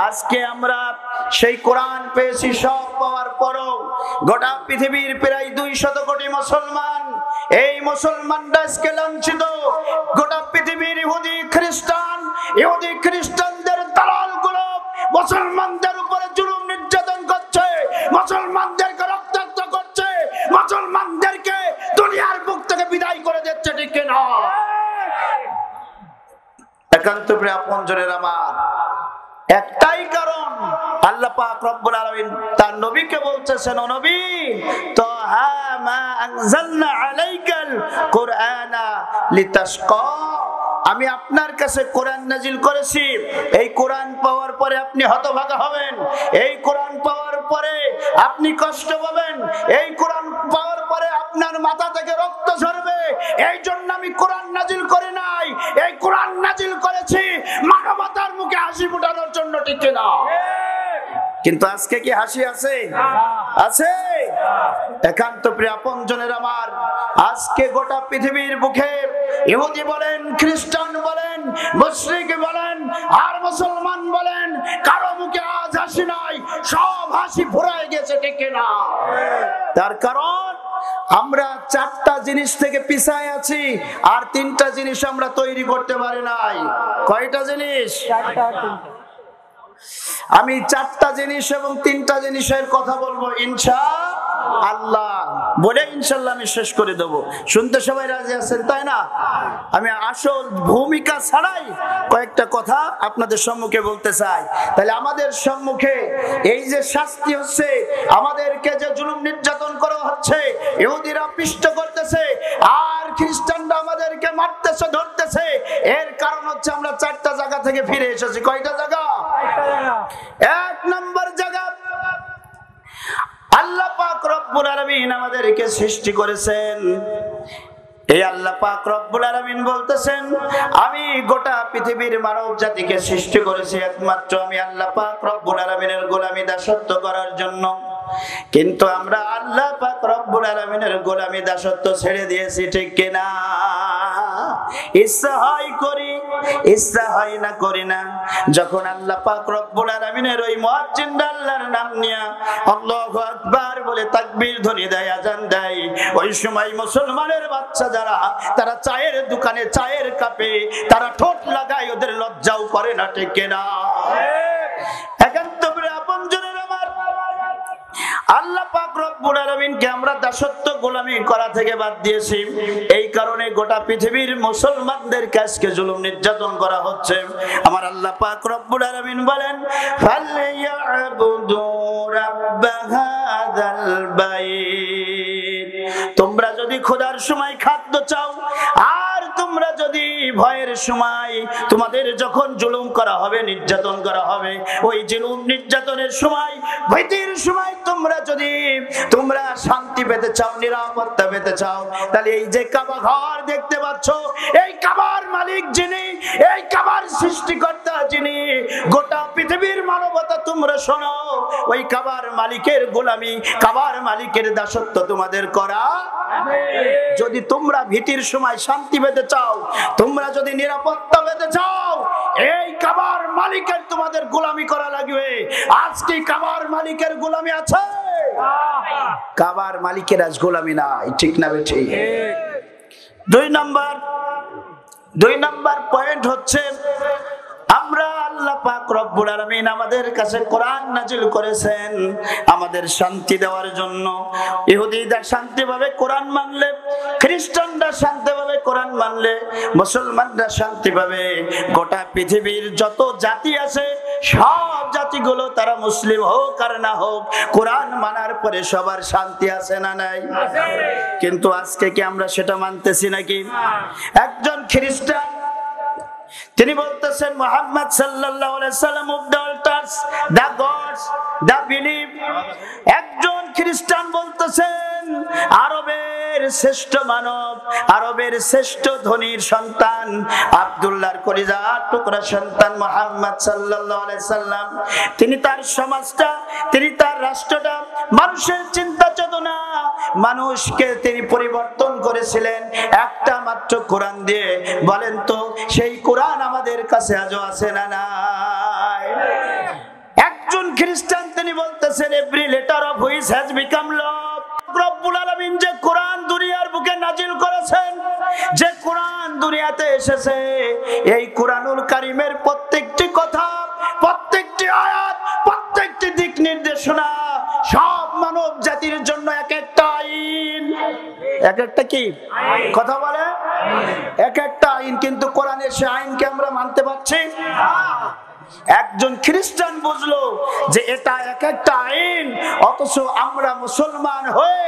আজকে আমরা সেই কোরআন পেয়েছি, সব পাওয়ার পরও গোটা পৃথিবীর প্রায় 200 কোটি মুসলমান, এই মুসলমানরা আজকে লাঞ্ছিত। গোটা পৃথিবীর ইহুদি খ্রিস্টানদের দালালগুলো মুসলমানদের উপরে জুলুম নির্যাতন করছে, মুসলমানদেরকে রক্তাক্ত করছে, মুসলমানদেরকে দুনিয়ার বুক থেকে বিদায় করে দিচ্ছে, ঠিক কিনা? একান্ত প্রিয় আপনজনের আমার, একটাই কারণ, আল্লাহ পাক রব্বুল আলামিন তার নবীকে বলতেছেন, ও নবী, তাহা মা আনজালনা আলাইকাল কুরআনা লিতাশকা, আমি আপনার কাছে কোরআন নাজিল করেছি, এই কোরআন পাওয়ার পরে আপনি হতভাগা হবেন, এই কোরআন পাওয়ার পরে আপনি কষ্ট পাবেন, এই কোরআন পাওয়ার পরে আপনার মাথা থেকে রক্ত ঝরবে, এই জন্য আমি কোরআন নাজিল করি নাই, এই কোরআন নাজিল করেছি মানবতার মুখে হাসি ফোটানোর জন্য, ঠিক না? কিন্তু আজকে কি হাসি আছে? আছে? একান্ত প্রিয় আপনজনের আমার, আজকে গোটা পৃথিবীর বুকে ইহুদি বলেন, খ্রিস্টান বলেন, মুশরিক বলেন আর মুসলমান বলেন, কারো মুখে আজ হাসি নাই, সব হাসি ফুরায় গেছে, ঠিক না? তার কারণ আমরা 4টা জিনিস থেকে পিছায় আছি, আর 3টা জিনিস আমরা তৈরি করতে পারি নাই। কয়টা জিনিস? আমি 4টা জিনিস এবং 3টা জিনিসের কথা বলবো ইনশাআল্লাহ, বলে ইনশাআল্লাহ আমি শেষ করে দেব। শুনতে সবাই রাজি আছেন, তাই না? আমি আসল ভূমিকা ছাড়াই কয়েকটা কথা আপনাদের সম্মুখে বলতে চাই। তাহলে আমাদের সম্মুখে এই যে শাস্তি হচ্ছে, আমাদেরকে যে জুলুম নির্যাতন করা হচ্ছে, ইহুদিরা পিষ্ট করতেছে আর খ্রিস্টানরা আমাদেরকে মারতেছে, ধরতেছে, এর কারণ হচ্ছে আমরা 4টা জায়গা থেকে ফিরে এসেছি। কয়টা জায়গা? 1 নম্বর জায়গা, আল্লাহ পাক রব্বুল আলামিন আমাদেরকে সৃষ্টি করেছেন। এই আল্লাহ পাক রব্বুল আলামিন বলতেছেন, আমি গোটা পৃথিবীর মানব জাতিকে সৃষ্টি করেছি একমাত্র আমি আল্লাহ পাক রব্বুল আলামিনের গোলামি দাসত্ব করার জন্য। কিন্তু আমরা আল্লাহ পাক রব্বুল আলামিনের গোলামি দাসত্ব ছেড়ে দিয়েছি, ঠিক কিনা? ইচ্ছা হয় করি, ইচ্ছা হয় না করি না। যখন আল্লাহ পাক রব্বুল আলামিনের ওই মুয়াজ্জিনরা আল্লাহর নাম নিয়া আল্লাহু আকবার বলে তাকবীর ধ্বনি দেয়, আযান দেয়, ওই সময় মুসলমানের বাচ্চা যারা, তারা চায়ের দোকানে চায়ের কাপে তারা ঠোঁট লাগায়, ওদের লজ্জাও করে না, ঠিক কিনা? একান্ত প্রিয় আপনজনের আমার, আল্লাহ পাক রব্বুল আলামিনকে আমরা দাসত্ব গোলামি করা থেকে বাদ দিয়েছি, এই কারণে গোটা পৃথিবীর মুসলমানদেরকে আজকে জুলুম নির্যাতন করা হচ্ছে। আমার আল্লাহ পাক রব্বুল আলামিন বলেন, ফালইয়াবুদু রাব্ব হাযাল বাইত, তোমরা যদি খোদার সময় খাদ্য চাও, আর তোমরা যদি ভয়ের সময়, তোমাদের যখন জুলুম করা হবে, নির্যাতন করা হবে, ওই জুলুম নির্যাতনের সময়, ভীতির সময় তোমরা শান্তি পেতে চাও, নিরাপত্তা পেতে চাও, তাহলে এই যে কাবা ঘর দেখতে পাচ্ছ, এই কাবার মালিক যিনি, এই কাবার সৃষ্টিকর্তা যিনি, গোটা পৃথিবীর মানবতা তোমরা শোনো, ওই কাবার মালিকের গোলামি, কাবার মালিকের দাসত্ব তোমাদের করা। যদি তোমরা ভীতির সময় শান্তি পেতে চাও, তোমরা যদি নিরাপত্তা পেতে চাও, এই কাবার মালিকের তোমাদের গোলামি করা লাগবে। আজকে কাবার মালিকের গোলামি আছে? কাবার মালিকের আজ গোলামি নাই, ঠিক না বেঠি? 2 নম্বর পয়েন্ট হচ্ছে, আমরা আল্লাহ পাক রব্বুল আলামিন আমাদের কাছে কোরআন নাজিল করেছেন আমাদের শান্তি দেওয়ার জন্য। ইহুদিরা শান্তিভাবে কোরআন মানলে, খ্রিস্টানরা শান্তিভাবে কোরআন মানলে, মুসলমানরা শান্তিভাবে, গোটা পৃথিবীর যত জাতি আছে সব জাতিগুলো, তারা মুসলিম হোক আর না হোক, কোরআন মানার পরে সবার শান্তি আছে না নাই? কিন্তু আজকে কি আমরা সেটা মানতেছি নাকি? একজন খ্রিস্টান তিনি বলতেছেন, মুহাম্মদ সাল্লাল্লাহু আলাইহি ওয়াসাল্লাম of the altars, the gods, the believe. একজন খ্রিস্টান বলতেছেন, আরবের শ্রেষ্ঠ মানব, আরবের শ্রেষ্ঠ ধনীর সন্তান, আব্দুল্লাহর কলিজার টুকরা সন্তান মুহাম্মদ সাল্লাল্লাহু আলাইহি ওয়াসাল্লাম, তিনি তার সমাজটা, তিনি তার রাষ্ট্রটা, মানুষের চিন্তা চেতনা, মানুষকে তিনি পরিবর্তন করেছিলেন একটা মাত্র কোরআন দিয়ে। বলেন তো, সেই কোরআন আমাদের কাছে আজও আছে না নাই? খ্রিস্টান তিনি বলতেছেন every letter of which has become law. রব্বুল আলামিন যে কোরআন দুনিয়ার বুকে নাজিল করেছেন, যে কোরআন দুনিয়াতে এসেছে, এই কোরআনুল কারীমের প্রত্যেকটি কথা, প্রত্যেকটি আয়াত, প্রত্যেকটি দিক নির্দেশনা সব মানব জাতির জন্য এক একটা আইন। এক একটা কি কথা বলে? এক একটা আইন। কিন্তু কোরআনের সে আইনকে আমরা মানতে পারছি? একজন খ্রিস্টান বুঝলো যে এটা এক একটা আইন, অথচ আমরা মুসলমান হয়ে,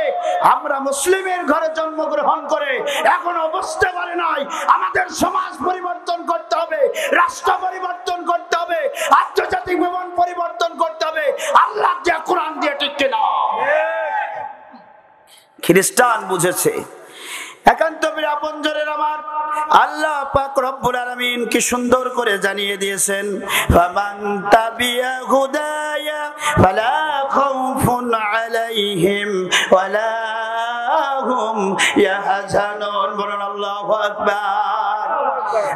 আমরা মুসলিমের ঘরে জন্মগ্রহণ করে এখনো বুঝতে পারি নাই আমাদের সমাজ পরিবর্তন করতে হবে, রাষ্ট্র পরিবর্তন করতে হবে, আন্তর্জাতিক জীবন পরিবর্তন করতে হবে আল্লাহ দিয়ে, কোরআন দিয়ে, ঠিক কিনা? খ্রিস্টান বুঝেছে। একান্ত আপনজনের আমার আল্লাহ পাক রব্বুল আলামিন কি সুন্দর করে জানিয়ে দিয়েছেন, ফামান তাবিয়া হুদায়া ফালা খাউফুন আলাইহিম ওয়ালা হুম ইয়াহজানুন। বলুন আল্লাহু আকবার।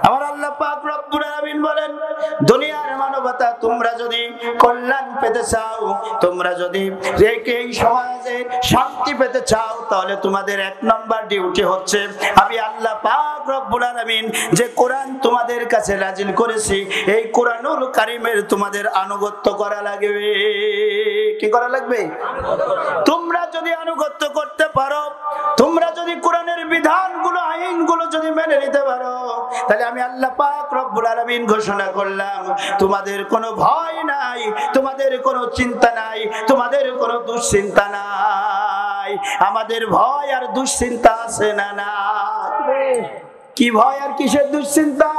আমার আল্লাহ পাক রব্বুল আলামিন বলেন, দুনিয়ার মানবতা তোমরা যদি কল্যাণ পেতে চাও, তোমরা যদি এই সমাজে শান্তি পেতে চাও, তাহলে তোমাদের এক নম্বর ডিউটি হচ্ছে আমি আল্লাহ পাক রব্বুল আলামিন যে কোরআন তোমাদের কাছে নাজিল করেছি, এই কোরআনুল কারীমের তোমাদের আনুগত্য করা লাগবে। কি করা লাগবে? তোমরা যদি আনুগত্য করতে পারো, তোমরা যদি কোরআনের বিধানগুলো, আইনগুলো যদি মেনে নিতে পারো, তাহলে আমি আল্লাহ পাক রব্বুল আলামিন ঘোষণা করলাম তোমাদের কোনো ভয় নাই, তোমাদের কোনো চিন্তা নাই, তোমাদের কোনো দুশ্চিন্তা নাই। আমাদের ভয় আর দুশ্চিন্তা আছে না? না। কি ভয় আর কিসের দুশ্চিন্তা?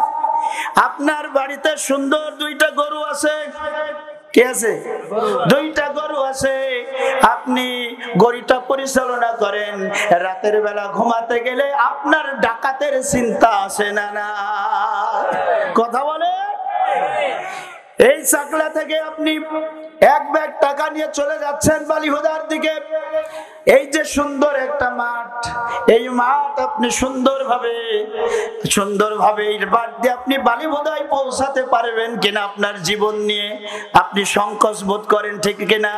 আপনার বাড়িতে সুন্দর দুইটা গরু আছে, কে আছে? দুইটা গরু আছে, আপনি গরুটা পরিচালনা করেন, রাতের বেলা ঘুমাতে গেলে আপনার ডাকাতের চিন্তা আসে না? না। কথা বলে? এই চাকলা থেকে আপনি এক ব্যাগ টাকা নিয়ে চলে যাচ্ছেন বালিহুদার দিকে, এই যে সুন্দর একটা মাঠ, এই মাঠ আপনি সুন্দরভাবে এই বাদ দিয়ে আপনি বালিহুদায় পৌঁছাতে পারবেন কিনা আপনার জীবন নিয়ে আপনি সংকোচ বোধ করেন, ঠিক কিনা?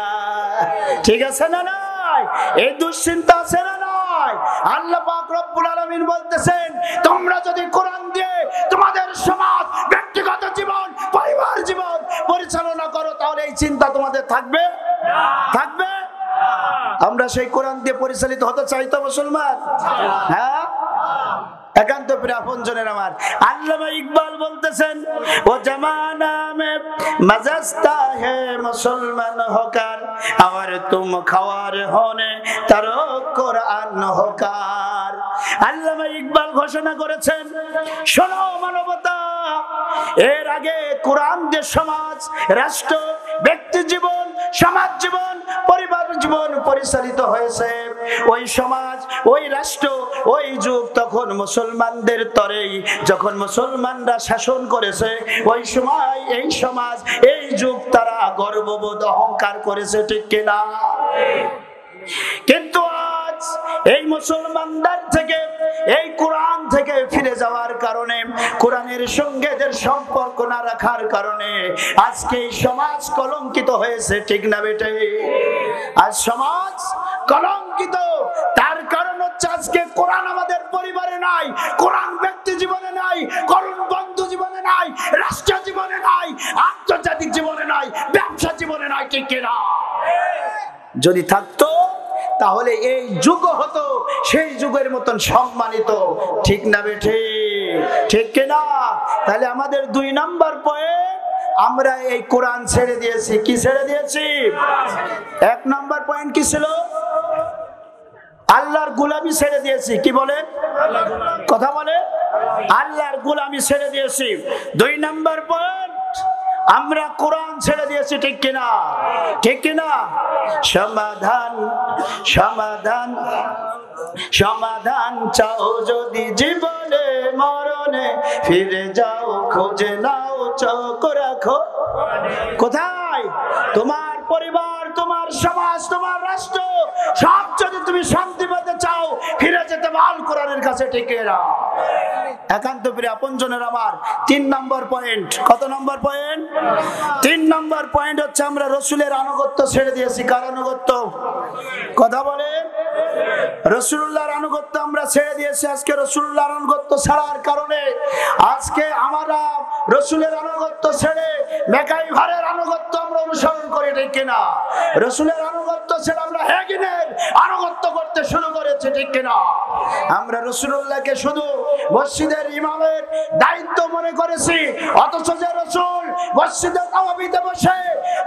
ঠিক আছে না? নাই? এই দুশ্চিন্তা আছে না? নাই। আল্লাহ পাক রব্বুল আলামিন বলতেছেন তোমরা যদি কোরআন দিয়ে তোমাদের সমাজ, ব্যক্তিগত জীবন, পরিবার জীবন পরিচালনা করো, তাহলে এই চিন্তা তোমাদের থাকবে? থাকবে? আমরা সেই কোরআন দিয়ে পরিচালিত হতে চাই তো মুসলমান? হ্যাঁ। একান্ত প্রিয় আপনজনের আমার আল্লামা ইকবাল বলতেছেন, ও জামানা মে মজস্তা হে মুসলমান হোকার, আর তুম খাওয়ার হোনে তারো কোরআন হোকার। আল্লামা ইকবাল ঘোষণা করেছেন, শোনো মানবতা, এর আগে কোরআন যে সমাজ, রাষ্ট্র, ব্যক্তি জীবন, সমাজ জীবন, পরিবার জীবন পরিচালিত হয়েছে, ওই সমাজ, ওই রাষ্ট্র, ওই যুগ তখন মুসলমানদের তরেই, যখন মুসলমানরা শাসন করেছে, ওই সময় এই সমাজ, এই যুগ তারা গর্ববোধ, অহংকার করেছে, ঠিক কিনা? কিন্তু আজ এই মুসলমানদের থেকে, এই কোরআন থেকে ফিরে যাওয়ার কারণে, কোরআনের সঙ্গে এদের সম্পর্ক না রাখার কারণে আজকে এই সমাজ কলঙ্কিত হয়েছে, ঠিক না বেটে? আজ সমাজ কলঙ্কিত, তার কারণ হচ্ছে আজকে কোরআন আমাদের পরিবারে নাই, কোরআন ব্যক্তি জীবনে নাই, কোরআন বন্ধু জীবনে নাই, রাষ্ট্র জীবনে নাই, আন্তর্জাতিক জীবনে নাই, ব্যবসা জীবনে নাই, ঠিক কিনা? যদি থাকতো তাহলে এই যুগ হতো সেই যুগের মতন সম্মানিত, ঠিক না বেঠে? ঠিক কিনা? তাহলে আমাদের 2 নাম্বার পয়েন্ট, আমরা এই কোরআন ছেড়ে দিয়েছি। কি ছেড়ে দিয়েছি? 1 নাম্বার পয়েন্ট কি ছিল? আল্লাহর গোলামি ছেড়ে দিয়েছি। কি বলেন? কথা বলে? আল্লাহর গোলামি ছেড়ে দিয়েছি। 2 নাম্বার পয়েন্ট, আমরা কোরআন ছেড়ে দিয়েছি, ঠিক কিনা? ঠিক কিনা? সমাধান, সমাধান, সমাধান চাও যদি জীবনে মরণে, ফিরে যাও, খুঁজে নাও, চোখ রাখো কোথায়? তোমার পরিবার, তোমার সমাজ, তোমার রাষ্ট্র, সব যদি তুমি শান্তি পেতে চাও, ফিরে যেতে আল কোরআনের আল্লাহর কাছে ঠিক না। একান্ত প্রিয় আপনজনের আমার 3 নম্বর পয়েন্ট। কত নম্বর পয়েন্ট? 3 নম্বর পয়েন্ট হচ্ছে আমরা রাসূলের আনুগত্য ছেড়ে দিয়েছি। কার আনুগত্য? কথা বলেন। রাসূলুল্লাহর আনুগত্য আমরা ছেড়ে দিয়েছি। আজকে রাসূলুল্লাহর আনুগত্য ছাড়ার কারণে আজকে আমরা রাসূলের আনুগত্য ছেড়ে মেকাই ভারের আনুগত্য আমরা অনুসরণ করি, ঠিক কিনা? রাসূলের আনুগত্য ছেড়ে আমরা হেগিনের আনুগত্য করতে শুরু করেছি, ঠিক কিনা? আমরা রাসূলুল্লাহকে শুধু মসজিদের ইমামের দায়িত্ব মনে করেছি, অথচ যে রাসূল মসজিদে নববীতে বসে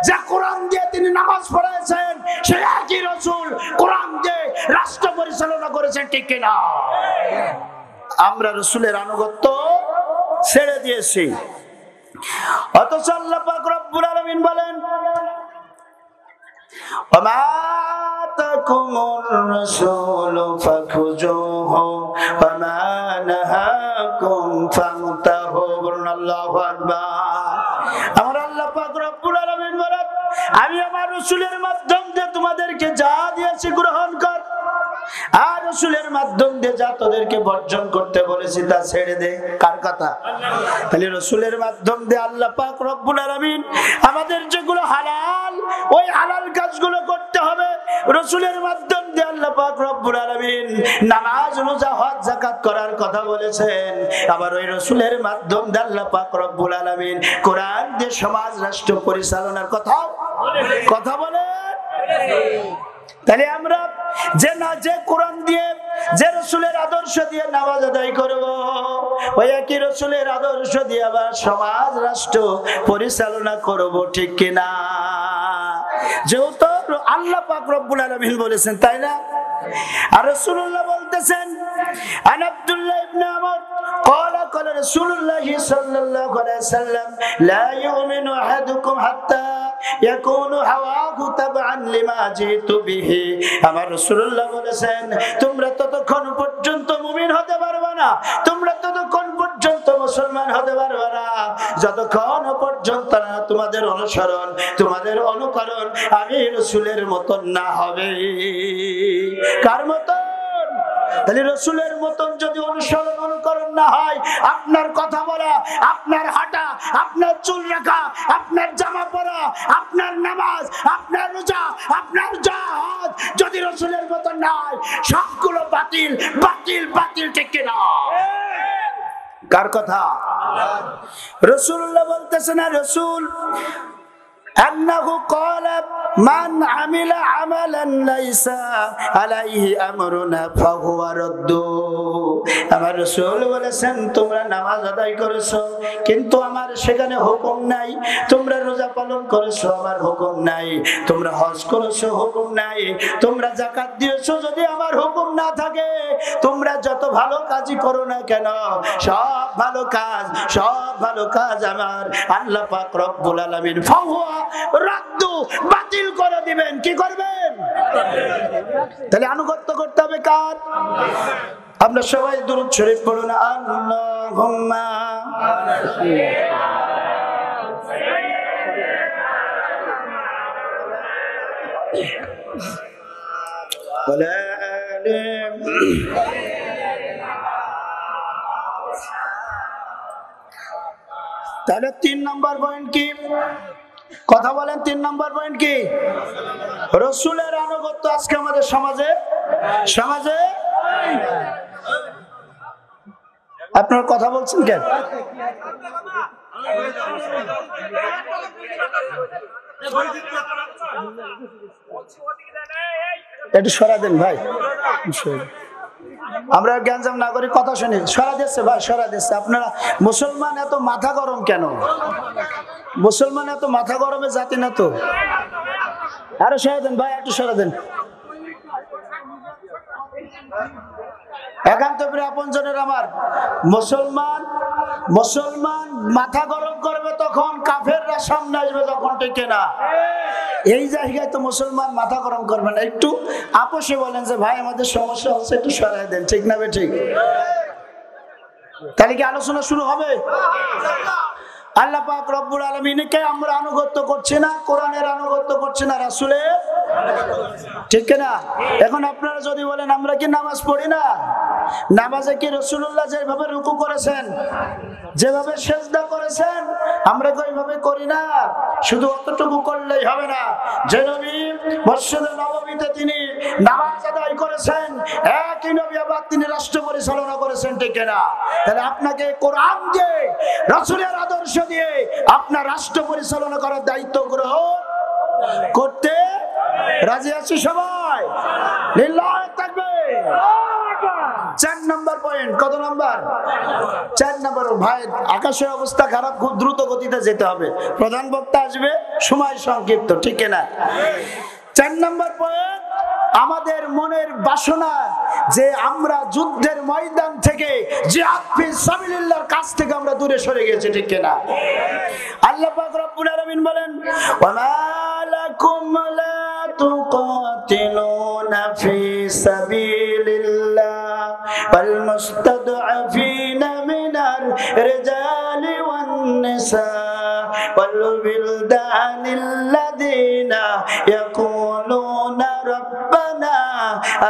যে কোরআন দিয়ে তিনি নামাজ পড়াইছেন, সেই একই রাসূল কোরআন দিয়ে রাষ্ট্র পরিচালনা করেছেন, ঠিক কিনা? আমরা রাসূলের আনুগত্য ছেড়ে দিয়েছি। অথচ আল্লাহ পাক রব্বুল আলামিন বলেন, ওমা তাকুমুর রাসূলু ফাখুজুহু ওমা নাহাকুম ফামতাহু। আল্লাহু আকবার। আমার আল্লাহ পাক রব্বুল আলামিন বলেন, আমি আমার রাসূলের মাধ্যম দিয়ে তোমাদেরকে যা দিয়েছি গ্রহণ কর, আর রাসূলের মাধ্যম দিয়ে যা তোদেরকে বর্জন করতে বলেছি তা ছেড়ে দে। কার কথা? তাহলে রাসূলের মাধ্যম দিয়ে আল্লাহ পাক রব্বুল আলামিন আমাদের যেগুলো হালাল, ওই হালাল কাজগুলো করতে হবে। রাসূলের মাধ্যম দিয়ে আল্লাহ পাক রব্বুল আলামিন নামাজ, রোজা, হজ, যাকাত করার কথা বলেছেন। আবার ওই রাসূলের মাধ্যম দিয়ে আল্লাহ পাক রব্বুল আলামিন কোরআন দিয়ে সমাজ, রাষ্ট্র পরিচালনার কথা বলে। তাহলে আমরা যে কোরআন দিয়ে, যে রাসূলের আদর্শ দিয়ে নামাজ আদায় করব, ওই একই রাসূলের আদর্শ দিয়ে আবার সমাজ, রাষ্ট্র পরিচালনা করব, ঠিক কিনা? যেহেতু আল্লাহ পাক রব্বুল আলামিন বলেছেন, তাই না? আর রাসূলুল্লাহ বলতেছেন, আন আব্দুল্লাহ ইবনে আমর قال قال رسول الله صلى الله عليه وسلم لا يؤمن احدكم حتى يكون هواه تبعا لما جئت به। আমার রাসূলুল্লাহ বলেছেন, তোমরা ততক্ষণ পর্যন্ত মুমিন হতে পারবে না, তোমরা ততক্ষণ পর্যন্ত মুসলমান হতে পারবে না, যতক্ষণ পর্যন্ত না তোমাদের অনুসরণ, তোমাদের অনুকরণ আমি রাসূলের মতন না হবে। কার মতন? তাহলে রাসূলের মতন যদি অনুসরণ, অনুকরণ না হয়, আপনার কথা বলা, আপনার হাঁটা, আপনার চুল রাখা, আপনার জামা পরা, আপনার নামাজ, আপনার রোজা, আপনার হজ যদি রাসূলের মতন না হয়, সবগুলো বাতিল, বাতিল, বাতিল, ঠিক কিনা? কার কথা? রাসূলুল্লাহ বলতেছেন, না রাসূল আন্নাহু ক্বালা মান আমিলা আমালান লাইসা আলাইহি আমরুনা ফাহুয়া রাদ্দু। আমার রাসূল বলেছেন, তোমরা নামাজ আদায় করেছো কিন্তু আমার সেখানে হুকুম নাই, তোমরা রোজা পালন করেছো আমার হুকুম নাই, তোমরা হজ করেছো হুকুম নাই, তোমরা যাকাত দিয়েছো যদি আমার হুকুম না থাকে, তোমরা যত ভালো কাজই করো না কেন, সব ভালো কাজ আমার আল্লাহ পাক রব্বুল আলামিন ফাহুয়া রাদ্দু, বাতিল করে দিবেন। কি করবেন? তাহলে আনুগত্য করতে হবে কার? আমরা সবাই দুরূদ শরীফ পড়ুন, আল্লাহুম্মা ওয়ালা আলি। তাহলে 3 নম্বর পয়েন্ট কি? কথা বলেন, 3 নম্বর পয়েন্ট কি? রাসূলের আনুগত্য আজকে আমাদের সমাজে আপনার কথা বলছেন কেন? একটু সরা দেন ভাই, আমরা গ্যাঞ্জাম না করি, কথা শুনি। সরা দিচ্ছে ভাই, সরা দিচ্ছে। আপনারা মুসলমান এত মাথা গরম কেন? মুসলমান এত মাথা গরমের জাতি না তো। আরো সরা দেন ভাই, একটু সরা দেন। একান্ত প্রিয় আপনজনের আমার, মুসলমান মাথা গরম করবে তখন কাফেররা সামনে আসবে তখন, ঠিক না? এই জায়গায় তো মুসলমান মাথা গরম করবে না, একটু আপোষে বলেন যে ভাই আমাদের সমস্যা হচ্ছে, একটু সরাই দেন, ঠিক না? ঠিক। তাহলে কি আলোচনা শুরু হবে? আল্লাহ পাক রব্বুল আলামিনকে আমরা আনুগত্য করছি না, কোরআনের আনুগত্য করছি না, রাসূলের, ঠিক না? এখন আপনারা যদি বলেন আমরা কি নামাজ পড়ি না, নামাজে কি রাসূলুল্লাহ যেভাবে রুকু করেছেন, যেভাবে সিজদা করেছেন, আমরা কি ওইভাবে করি না? শুধু অতটুকু করলেই হবে না। যে নবী মসজিদে নববীতে তিনি নামাজ আদায় করেছেন, একই নবী আবার তিনি রাষ্ট্র পরিচালনা করেছেন, ঠিক না? তাহলে আপনাকে কোরআন দিয়ে, রাসূলের আদর্শ দিয়ে আপনার রাষ্ট্র পরিচালনা করার দায়িত্ব গ্রহণ করতে রাজি আছি সবাই? লিল্লাহি তাকবীর। 4 নম্বর পয়েন্ট। কত নম্বর? 4 নম্বর। ভাই আকাশের অবস্থা খারাপ, খুব দ্রুত গতিতে যেতে হবে, প্রধান বক্তা আসবে, সময় সংক্ষিপ্ত, ঠিক না? 4 নম্বর পয়েন্ট, আমাদের মনের বাসনা যে আমরা যুদ্ধের ময়দান থেকে, জিহাদ ফি সাবিলিল্লাহর কাছ থেকে আমরা দূরে সরে গেছি, ঠিক না? আল্লাহ পাক রব্বুল আলামিন বলেন, ওয়া মা লাকুম লা তুকাতিলুনা ফি সাবিলিল্লাহ ওয়াল মুস্তাদআফিনা মিনার রিজালি ওয়ান নিসা ওয়াল বিলদানিল্লাযিনা ইয়াকুলুনা রব্বানা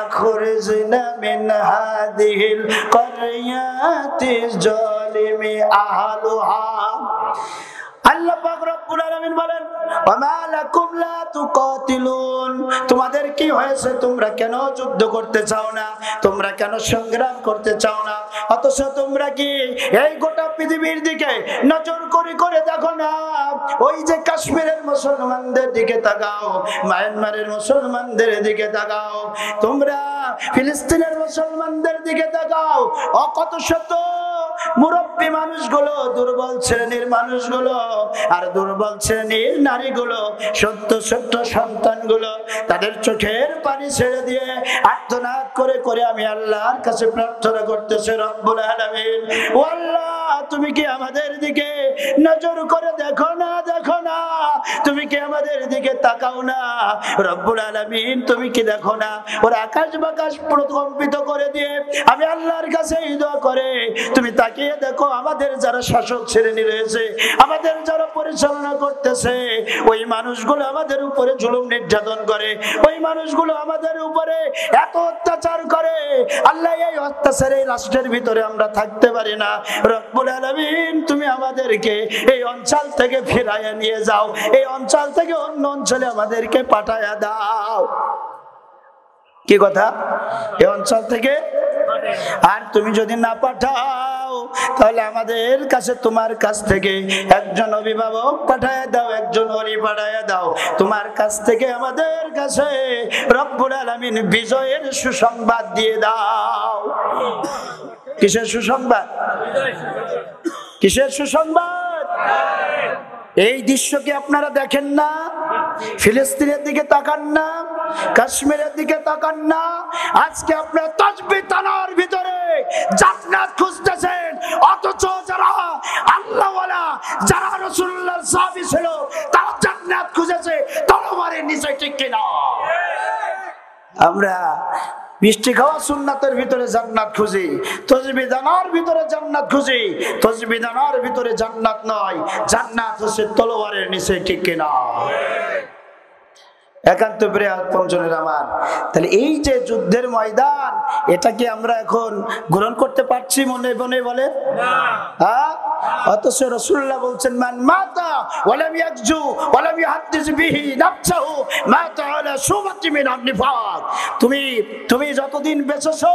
আখরিজনা মিন হাযিহিল ক্বরিয়াতি যালিমি আহলুহা। আল্লাহ পাক রব্বুল আলামিন বলেন, ওয়া মা লাকুম লা তুকাতিলুন, তোমাদের কি হয়েছে? তোমরা কেন যুদ্ধ করতে চাও না? তোমরা কেন সংগ্রাম করতে চাও না? অথচ তোমরা কি এই গোটা পৃথিবীর দিকে নজর করে দেখো না? ওই যে কাশ্মীরের মুসলমানদের দিকে তাকাও, মায়ানমারের মুসলমানদের দিকে তাকাও, তোমরা ফিলিস্তিনের মুসলমানদের দিকে তাকাও। কত শত মুরব্বী মানুষগুলো, দুর্বল শ্রেণীর মানুষগুলো, আর দুর্বল শ্রেণীর নারীগুলো, ছোট্ট ছোট্ট সন্তানগুলো তাদের চোখের পানি ছেড়ে দিয়ে আর্তনাদ করে করে আমি আল্লাহর কাছে প্রার্থনা করতেছি, রব্বুল আলামিন, ও আল্লাহ, তুমি কি আমাদের দিকে নজর করে দেখো না? দেখো না, তুমি কি আমাদের দিকে তাকাও না? রব্বুল আলামিন, তুমি কি দেখো না? ওর আকাশ বাকাশ প্রকম্পিত করে দিয়ে আমি আল্লাহর কাছে দোয়া করে তুমি তাকিয়ে দেখো, আমাদের যারা শাসক শ্রেণী রয়েছে, আমাদের যারা পরিচালনা করতেছে, ওই মানুষগুলো আমাদের উপরে জুলুম নির্যাতন করে, ওই মানুষগুলো আমাদের উপরে এত অত্যাচার করে। আল্লাহ, এই অত্যাচারে রাষ্ট্রের ভিতরে আমরা থাকতে পারি না। রব্বুল আলামিন, তুমি আমাদেরকে এই অঞ্চল থেকে ফিরাইয়া নিয়ে যাও, এই অঞ্চল থেকে অন্য অঞ্চলে আমাদেরকে পাঠাইয়া দাও। কি কথা? এই অঞ্চল থেকে। আর তুমি যদি না পাঠাও, তাহলে আমাদের কাছে, তোমার কাছ থেকে একজন অভিভাবক পাঠায় দাও, একজন ওলি পাঠায় দাও, তোমার কাছ থেকে আমাদের কাছে রব্বুল আলামিন বিজয়ের সুসংবাদ দিয়ে দাও। কিসের সুসংবাদ? কিসের সুসংবাদ? এই দৃশ্য কি আপনারা দেখেন না? ফিলিস্তিনের দিকে তাকান না? কাশ্মীরের দিকে তাকান না? আজকে আপনারা তাসবিহ তানার ভিতরে জান্নাত খুঁজতেছেন, অথচ যারা আল্লাহওয়ালা, যারা রাসূলুল্লাহর সাহাবী ছিল, তারা জান্নাত খুঁজেছে তলোয়ারের নিচে, ঠিক কিনা? আমরা মিষ্টি খাওয়া সুন্নাতের ভিতরে জান্নাত খুঁজি, তাসবিহ দানার ভিতরে জান্নাত খুঁজি। তাসবিহ দানার ভিতরে জান্নাত নয়, জান্নাত হচ্ছে তলোয়ারের নিচে, ঠিক কিনা? একান্ত প্রিয় পঞ্চনের আমার, তাহলে এই যে যুদ্ধের ময়দান, এটা কি আমরা এখন গ্রহণ করতে পারছি মনে মনে? বলে হ্যাঁ। অথচ রাসূলুল্লাহ বলছেন, মান মাতা ওয়ালাম ইয়াকজু ওয়ালাম ইহাদ্দিস বিহি নাফসাহু মাতা আলা শুবাতি মিনান নিফাক। তুমি যতদিন বেঁচেছো,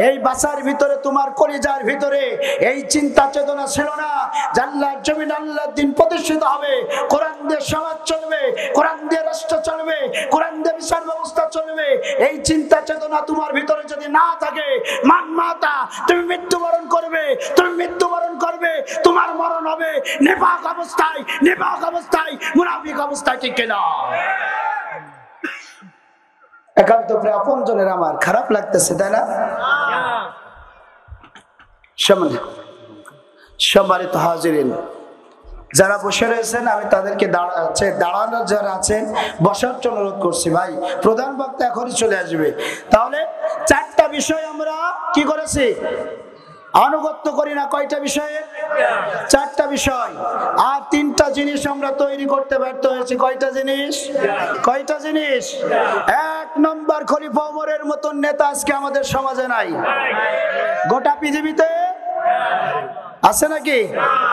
এই বাসার ভিতরে, তোমার কলিজার ভিতরে এই চিন্তা চেতনা ছিল না যে আল্লাহর জমিন, আল্লাহর দ্বীন প্রতিষ্ঠিত হবে, কোরআন দিয়ে সমাজ চলবে, কোরআন দিয়ে রাষ্ট্র চলবে, কোরআন দিয়ে বিচার ব্যবস্থা চলবে। এই চিন্তা চেতনা তোমার ভিতরে যদি না থাকে, মান মাতা, তুমি মৃত্যুবরণ করবে, তুমি মৃত্যুবরণ করবে, তোমার মরণ হবে নিফাক অবস্থায়, নিফাক অবস্থায়, মুনাফিক অবস্থায়, ঠিক কিনা? একান্ত প্রিয় আপনজনের আমার, খারাপ লাগতেছে, তাই না? সম্মানিত হাজিরিন, যারা বসে রয়েছেন, আমি তাদেরকে দাঁড়ানো যারা আছেন বসার জন্য অনুরোধ করছি। ভাই প্রধান বক্তা এখনই চলে আসবে। তাহলে 4টা বিষয় আমরা কি করেছি? আনুগত্য করি না। কয়টা বিষয়ে? 4টা বিষয়। আর 3টা জিনিস আমরা তৈরি করতে ব্যর্থ হয়েছি। কয়টা জিনিস? কয়টা জিনিস? 1 নম্বর খলিফা ওমরের মতন নেতা আজকে আমাদের সমাজে নাই। গোটা পৃথিবীতে আছে নাকি?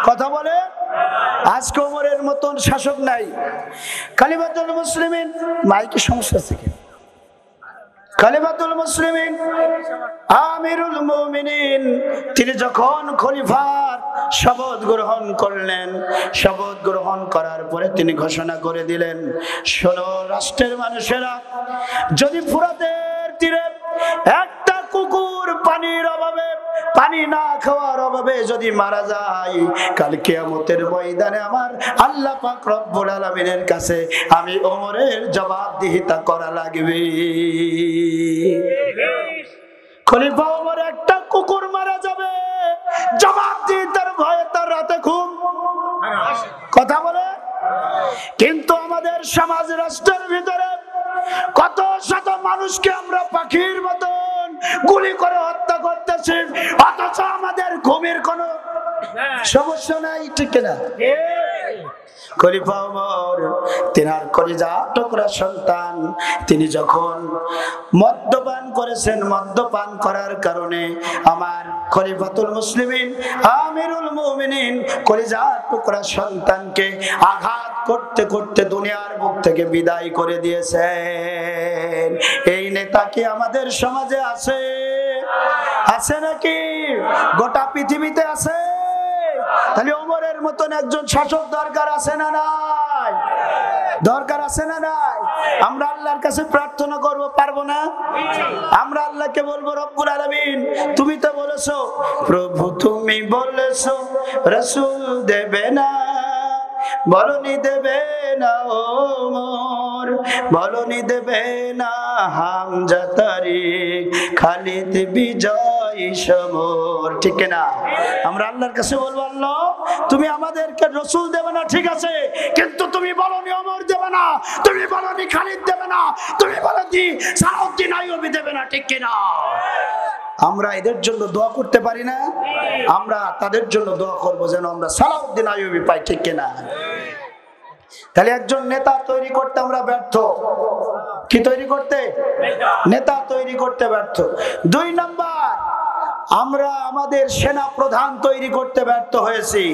কথা বলে। আজকে ওমরের মতন শাসক নাই। খলিফাতুল মুসলিমিন, মাইকে সমস্যা আছে কি? খলিফাতুল মুসলিমিন আমিরুল মুমিনিন তিনি যখন খলিফার শপথ গ্রহণ করলেন, শপথ গ্রহণ করার পরে তিনি ঘোষণা করে দিলেন, শোনো রাষ্ট্রের মানুষেরা, যদি ফুরাতের তীরে একটা কুকুর পানির অভাবে, পানি না খাওয়ার অভাবে যদি মারা যায়, কাল কিয়ামতের ময়দানে আমার আল্লাহ পাক রব্বুল আলামিনের কাছে আমি ওমরের জবাবদিহিতা করা লাগবে। খলিফা ওমর একটা কুকুর মারা যাবে, জবাবদিহিতার ভয়ে তার রাতে ঘুম। কথা বলে। কিন্তু আমাদের সমাজ রাষ্ট্রের ভিতরে কত শত মানুষকে আমরা পাখির মতন গুলি করে হত্যা করতেছি, অথচ আমাদের ঘুমের কোনো সমস্যা নাই, ঠিক না? খলিফা ওমর তিনার কলিজা টুকরা সন্তান তিনি যখন মদ্যপান করেছেন, মদ্যপান করার কারণে আমার খলিফাতুল মুসলিমিন আমিরুল মুমিনিন কলিজা টুকরা সন্তানকে আঘাত করতে করতে দুনিয়ার বুক থেকে বিদায় করে দিয়েছেন। এই নেতা কি আমাদের সমাজে আছে? আছে নাকি? গোটা পৃথিবীতে আছে? তাহলে ওমরের মতন একজন শাসক দরকার আছে না নাই? দরকার আছে না নাই? আমরা আল্লাহর কাছে প্রার্থনা করব, পারবো না? আমরা আল্লাহকে বলবো, রব্বুল আলামিন তুমি তো বলেছো, প্রভু তুমি বলেছো রাসূল দেবে না, বলনি দেবে না ওমর, বলনি দেবে না হামজা তারিক, খালিদ বিজয় সমর, ঠিক না? আমরা আল্লাহর কাছে বলবো, আল্লাহ তুমি আমাদেরকে রাসূল দেবে না, ঠিক আছে, কিন্তু তুমি বলনি ওমর দেবে না, তুমি বলনি খালিদ দেবে না, তুমি বলনি সালাউদ্দিন আইয়ুবী দেবে না, ঠিক না? আমরা এদের জন্য দোয়া করতে পারি না? আমরা তাদের জন্য দোয়া করবো যেন আমরা সালাউদ্দিন আইয়ুবী পাই, ঠিক কিনা? তাহলে একজন নেতা তৈরি করতে আমরা ব্যর্থ। কি তৈরি করতে? নেতা তৈরি করতে ব্যর্থ। 2 নাম্বার, আমরা আমাদের সেনা প্রধান তৈরি করতে ব্যর্থ হয়েছি।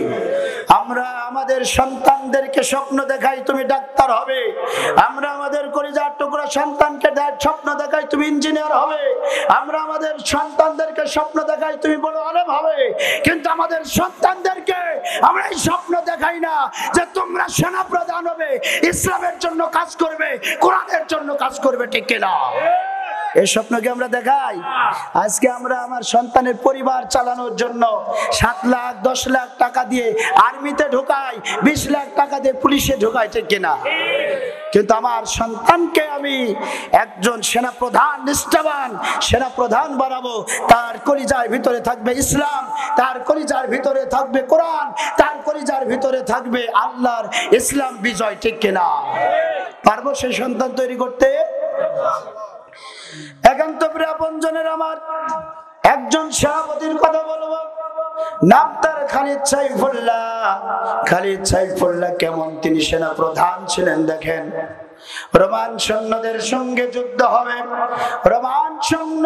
আমরা আমাদের সন্তানদেরকে স্বপ্ন দেখাই তুমি ডাক্তার হবে, আমরা আমাদের কলিজার টুকরা সন্তানকে স্বপ্ন দেখাই তুমি ইঞ্জিনিয়ার হবে, আমরা আমাদের সন্তানদেরকে স্বপ্ন দেখাই তুমি বড় আলেম হবে, কিন্তু আমাদের সন্তানদেরকে আমরা এই স্বপ্ন দেখাই না যে তোমরা সেনা প্রধান হবে, ইসলামের জন্য কাজ করবে, কোরআনের জন্য কাজ করবে, ঠিক কিনা? এই স্বপ্নকে আমরা দেখাই। আজকে আমরা আমার সন্তানের পরিবার চালানোর জন্য 7 লাখ 10 লাখ টাকা দিয়ে আর্মিতে ঢোকাই, 20 লাখ টাকা দিয়ে পুলিশে ঢোকাই, ঠিক কিনা? কিন্তু আমার সন্তানকে আমি একজন সেনা প্রধান, নিষ্ঠাবান সেনা প্রধান বানাবো, তার কলিজার ভিতরে থাকবে ইসলাম, তার কলিজার ভিতরে থাকবে কোরআন, তার কলিজার ভিতরে থাকবে আল্লাহর ইসলাম বিজয়, ঠিক কিনা? পারবো সেই সন্তান তৈরি করতে? একান্ত প্রিয় আপনজনের আমার একজন সেনাপতির কথা বলবো, নাম তার খালিদ সাইফুল্লাহ। খালিদ সাইফুল্লাহ কেমন তিনি সেনা প্রধান ছিলেন দেখেন। রোমান সৈন্যদের সঙ্গে যুদ্ধ হবে, রোমান সৈন্য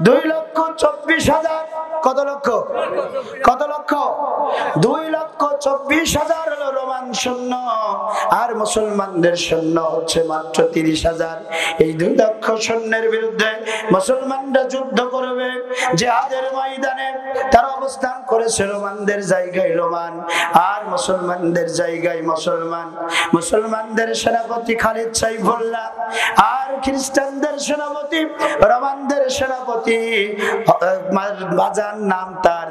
2,24,000। কত লক্ষ? কত লক্ষ? 2,24,000 হলো রোমান সৈন্য, আর মুসলমানদের সৈন্য হচ্ছে মাত্র 30,000। এই 2 লক্ষ সৈন্যের বিরুদ্ধে মুসলমানরা যুদ্ধ করবে। জিহাদের ময়দানে তারা অবস্থান করেছে, রোমানদের জায়গায় রোমান, আর মুসলমানদের জায়গায় মুসলমান। মুসলমানদের সেনাপতি খালিদ সাইফুল্লাহ, আর খ্রিস্টানদের সেনাপতি, রোমানদের সেনাপতি বাজার নাম তার।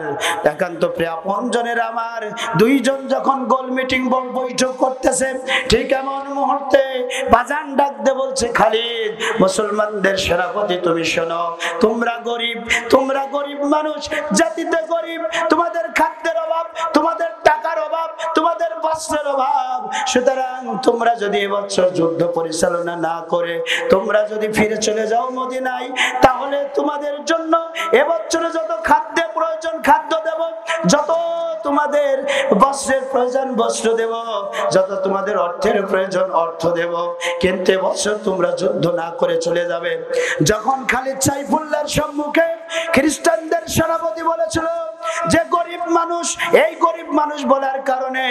একান্ত প্রিয় আপনজনের আমার, 2 জন যখন গোল মিটিং বৈঠক করতেছে, ঠিক এমন মুহূর্তে বাজান ডাক দে বলছে, খালিদ মুসলমানদের সেনাপতি তুমি শোনো, তোমরা গরিব মানুষ, জাতিতে গরিব, তোমাদের খাদ্যের অভাব, তোমাদের টাকার অভাব, তোমাদের বস্ত্রের অভাব, সুতরাং তোমরা যদি এবছর যুদ্ধ পরিচালনা না করে তোমরা যদি ফিরে চলে যাও মদিনায়, তাহলে তোমাদের জন্য এবছরে যত খাদ্যের প্রয়োজন খাদ্য দেব, যত তোমাদের বস্ত্রের প্রয়োজন বস্ত্র দেব, যত তোমাদের অর্থের প্রয়োজন অর্থ দেব, কিন্তু এবছর তোমরা যুদ্ধ না করে চলে যাবে। যখন খালিদ সাইফুল্লাহর সম্মুখে খ্রিস্টানদের সেনাপতি বলেছিল যে গরিব মানুষ, এই গরিব মানুষ বলার কারণে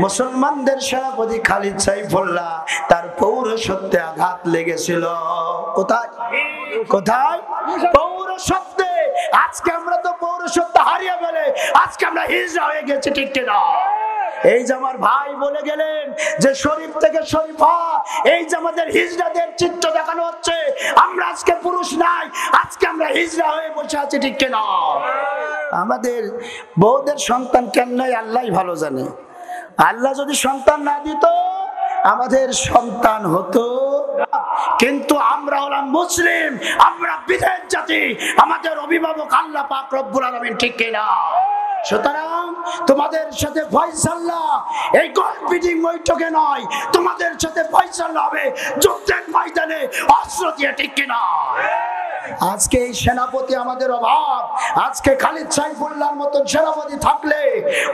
মুসলমানদের সেনাপতি খালিদ সাইফুল্লাহ তার পৌরসত্বে আঘাত লেগেছিল। কোথায় কোথায়? পৌরসত্বে। আজকে আমরা তো পৌরসত্ব হারিয়ে ফেলে আজকে আমরা হিজড়া হয়ে গেছি, ঠিক কিনা? এই যে আমার ভাই বলে গেলেন যে শরীফ থেকে শরীফা, এই যে আমাদের হিজড়াদের চিত্র দেখানো হচ্ছে, আমরা আজকে পুরুষ নাই, আজকে আমরা হিজড়া হয়ে বসে আছি, ঠিক কিনা? আমাদের বউদের সন্তান কেন নয় আল্লাহ ভালো জানে। আল্লাহ যদি সন্তান না দিত আমাদের সন্তান হতো, কিন্তু আমরা হলাম মুসলিম, আমরা বিদেশ জাতি, আমাদের অভিভাবক আল্লাহ পাক রব্বুল আলামিন, ঠিক কিনা? সুতরাং তোমাদের সাথে ফয়সালা এই গোলপিটিং বৈঠকে নয়, তোমাদের সাথে ফয়সালা হবে যুদ্ধের ময়দানে অস্ত্র দিয়ে, ঠিক কিনা? আজকে এই সেনাপতি আমাদের অভাব। আজকে খালিদ সাইফুল্লাহর মতন সেনাপতি থাকলে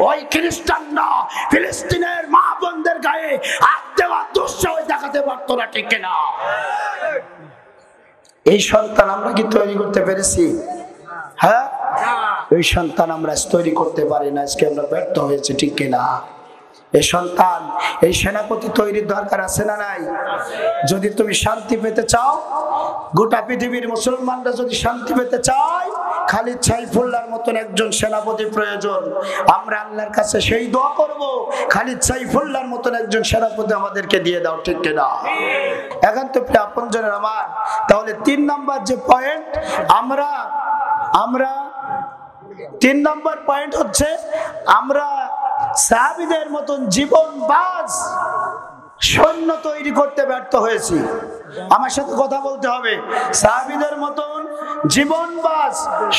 ওই খ্রিস্টানরা ফিলিস্তিনের মা বোনদের গায়ে হাত দেওয়া দুঃসাহস দেখাতে পারতো না, ঠিক কিনা? এই সন্তান আমরা কি তৈরি করতে পেরেছি? হ্যাঁ, ওই সন্তান আমরা তৈরি করতে পারি না, আজকে আমরা ব্যর্থ হয়েছি, ঠিক কিনা? এই সন্তান, এই সেনাপতি তৈরির দরকার আছে না নাই? যদি তুমি শান্তি পেতে চাও, গোটা পৃথিবীর মুসলমানরা যদি শান্তি পেতে চায়, খালিদ সাইফুল্লাহর মতন একজন সেনাপতি প্রয়োজন। আমরা আল্লাহর কাছে সেই দোয়া করব, খালিদ সাইফুল্লাহর মতন একজন সেনাপতি আমাদেরকে দিয়ে দাও, ঠিক কিনা? এখন তো আপনজনের আমার, তাহলে 3 নম্বর যে পয়েন্ট, আমরা 3 নম্বর পয়েন্ট হচ্ছে আমরা সাহাবীদের মতন জীবনবাজ সৈন্য তৈরি করতে ব্যর্থ হয়েছি। আমার সাথে কথা বলতে হবে, সাহাবীদের মতন জীবনবাজ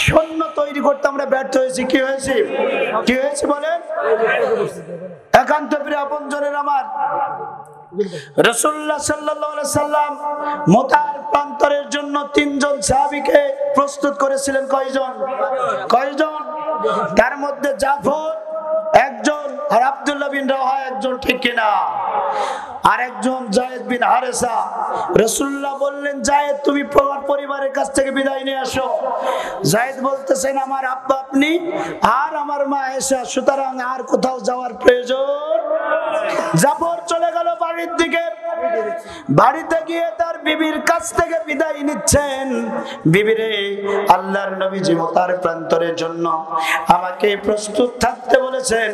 সৈন্য তৈরি করতে আমরা ব্যর্থ হয়েছি। কি হয়েছে? কি হয়েছে বলেন? একান্ত প্রিয় আপনজনের আমার, রাসূলুল্লাহ সাল্লাল্লাহু আলাইহি সাল্লাম মুতার প্রান্তরের জন্য 3 জন সাহাবীকে প্রস্তুত করেছিলেন। কয়জন? তার মধ্যে জাফর একজন, আর আব্দুল্লাহ বিন রাওহা একজন, ঠিক কিনা? আর একজন যায়েদ বিন হারেসা। রাসূলুল্লাহ বললেন, যায়েদ তুমি তোমার পরিবারের কাছ থেকে বিদায় নিয়ে আসো। যায়েদ বলতেছেন, আমার আব্বা আপনি আর আমার মা আয়েশা, সুতরাং আর কোথাও যাওয়ার প্রয়োজন। জাফর চলে গেল বাড়ির দিকে। বাড়িতে গিয়ে তার বিবির কাছ থেকে বিদায় নিচ্ছেন। বিবিরে, আল্লাহর নবীজি মুতার প্রান্তরের জন্য আমাকে প্রস্তুত থাকতে বলেছেন,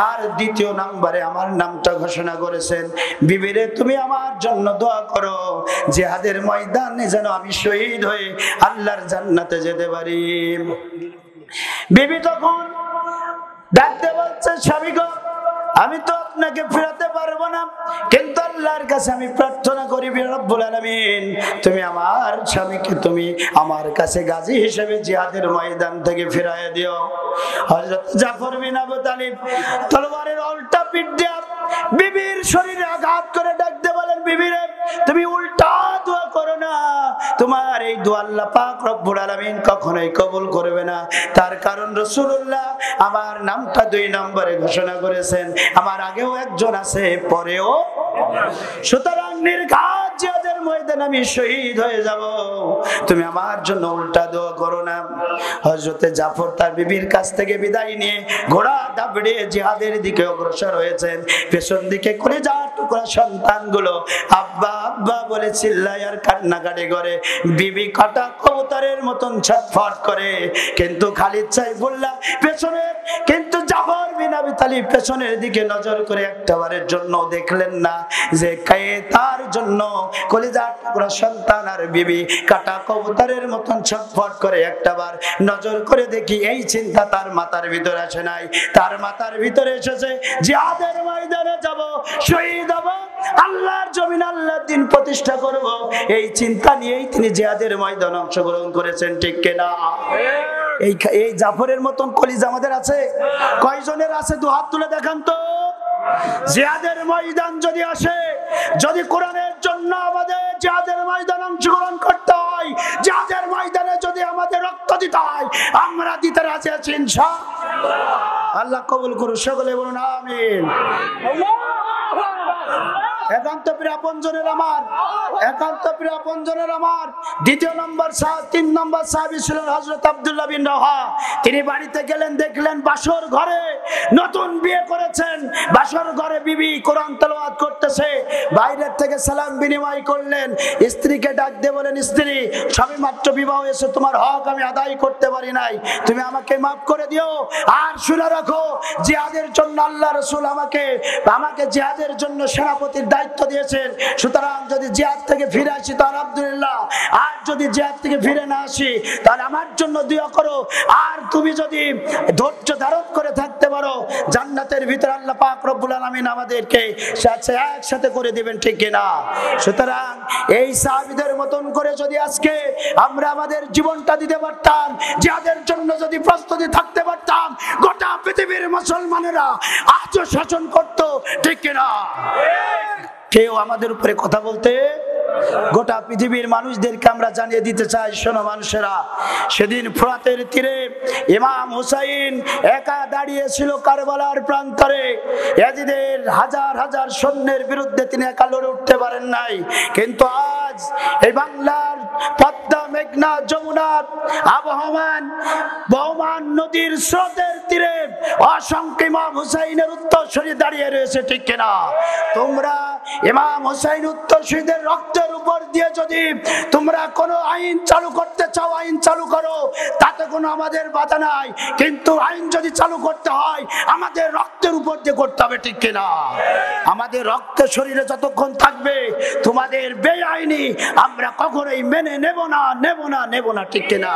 আর 2 নম্বরে আমার নামটা ঘোষণা করেছেন। বিবিরে, তুমি আমার জন্য দোয়া করো, জিহাদের ময়দানে যেন আমি শহীদ হয়ে আল্লাহর জান্নাতে যেতে পারি। বিবি তখন ডাকতে বলছে, স্বামী গো, আমি তো আপনাকে ফেরাতে পারবো না, কিন্তু আল্লাহর কাছে আমি প্রার্থনা করি, রব্বুল আলামিন তুমি আমার স্বামীকে তুমি আমার কাছে গাজী হিসেবে জিহাদের ময়দান থেকে ফিরাইয়া দিও। হযরত জাফর বিন আবু তালিব তলোয়ারের উল্টা পিঠ দিয়ে বিবির শরীরে আঘাত করে ডাকতে বলেন, বিবিরে তুমি উল্টা দোয়া করো না, তোমার এই দোয়া আল্লাহ পাক রব্বুল আলামিন কখনোই কবুল করবে না। তার কারণ রাসূলুল্লাহ আমার নামটা 2 নম্বরে ঘোষণা করেছেন, আমার আগেও একজন আছে, পরেও। সুতরাং নির্ঘাত জিহাদের ময়দানে আমি শহীদ হয়ে যাব, তুমি আমার জন্য উল্টা দোয়া করো না। হযরতে জাফর তার বিবির কাছ থেকে বিদায় নিয়ে ঘোড়া দাবড়িয়ে জিহাদের দিকে অগ্রসর হয়েছেন। পেছন দিকে কলিজার টুকরা সন্তানগুলো আব্বা আব্বা বলে চিল্লায় আর কান্নাকাটি করে। বিবি কাটা কবুতরের মতন ছটফট করে, কিন্তু খালিদ সাইফুল্লাহ পেছনে, কিন্তু জাফর বিন আবি তালিব পেছনের দিকে নজর করে একটাবারের জন্য দেখলেন না যে কে তার জন্য কলিজার টুকরা সন্তান আর বিবি কাটা কবুতরের মতন ছটফট করে। একটাবার নজর করে দেখি এই চিন্তা তার মাথার ভিতরে আসে নাই, তার মাথার ভিতরে এসেছে জিহাদের ময়দানে যাব, শহীদ হব, আল্লাহর জমিন আল্লাহর দ্বীন প্রতিষ্ঠা করব। এই চিন্তা নিয়েই তিনি জিহাদের ময়দানে অংশগ্রহণ করেছেন, ঠিক কিনা? এই জাফরের মতন কলিজা আমাদের আছে? কয়জনের আছে? 2 হাত তুলে দেখান তো। জিহাদের ময়দান যদি আসে, যদি কোরআনের জন্য আমাদের জিহাদের ময়দানে অংশগ্রহণ করতে হয়, জিহাদের ময়দানে যদি আমাদের রক্ত দিতে সহযোগিতায় আমরা দিতে রাজি আছি ইনশাআল্লাহ। আল্লাহ কবুল করুন, সকলে বলুন আমিন। একান্ত প্রিয় আপনজনের আমার, একান্ত প্রিয় আপনজনের আমার, দ্বিতীয় নম্বর 3 নম্বর সাহাবী ছিলেন হযরত আব্দুল্লাহ বিন রাওহা। তিনি বাড়িতে গেলেন, দেখলেন বাসর ঘরে, নতুন বিয়ে করেছেন, বাসর ঘরে বিবি কোরআন তেলাওয়াত করতেছে। বাইরের থেকে সালাম বিনিময় করলেন, স্ত্রীকে ডাক দিয়ে বলেন, স্ত্রী সবেমাত্র বিবাহ হয়েছে, তোমার হক আমি আদায় করতে পারি নাই, তুমি আমাকে মাফ করে দিও। আর শুনে রাখো, জিহাদের জন্য আল্লাহ রাসূল আমাকে জিহাদের জন্য সেনাপতির দায়িত্ব দিয়েছেন, সুতরাং যদি জিহাদ থেকে ফিরে আসি তাহলে আলহামদুলিল্লাহ, আর যদি জিহাদ থেকে ফিরে না আসি তাহলে আমার জন্য দোয়া করো। আর তুমি যদি ধৈর্য ধারণ করে থাকতে পারো, জান্নাতের ভিতরে আল্লাহ পাক রব্বুল আলামিন আমাদেরকে একসাথে করে দিবেন, ঠিক কিনা? সুতরাং এই সাহাবীদের মতন করে যদি আজকে আমরা আমাদের জীবনটা দিতে পারতাম, জিহাদের জন্য যদি প্রস্তুতি থাকতে পারতাম, গোটা পৃথিবীর মুসলমানেরা আজও শাসন করত, ঠিক কিনা? কেউ আমাদের উপরে কথা বলতে, গোটা পৃথিবীর মানুষদেরকে আমরা জানিয়ে দিতে চাই, শোনো মানুষেরা, সেদিন ফোরাতের তীরে ইমাম হুসাইন একা দাঁড়িয়েছিল কারবালার প্রান্তরে। ইয়াজিদের হাজার হাজার সৈন্যের বিরুদ্ধে তিনি একা লড়ে উঠতে পারেন নাই, কিন্তু আজ এই বাংলার পদ্মা, মেঘনা, যমুনা, বহমান নদীর স্রোতের তীরে অসংখ্য ইমাম হুসাইনের উত্তরসূরি দাঁড়িয়ে রয়েছে, ঠিক কিনা? তোমরা ইমাম হুসাইন উত্তরসূরিদের রক্তের উপর দিয়ে যদি তোমরা কোনো আইন চালু করতে চাও, আইন চালু করো, তাতে কোনো আমাদের বাধা নাই, কিন্তু আইন যদি চালু করতে হয় আমাদের রক্তের উপর দিয়ে করতে হবে, ঠিক কিনা? আমাদের রক্ত শরীরে যতক্ষণ থাকবে তোমাদের বেআইনি আমরা কখনোই মেনে নেব না, ঠিক কিনা?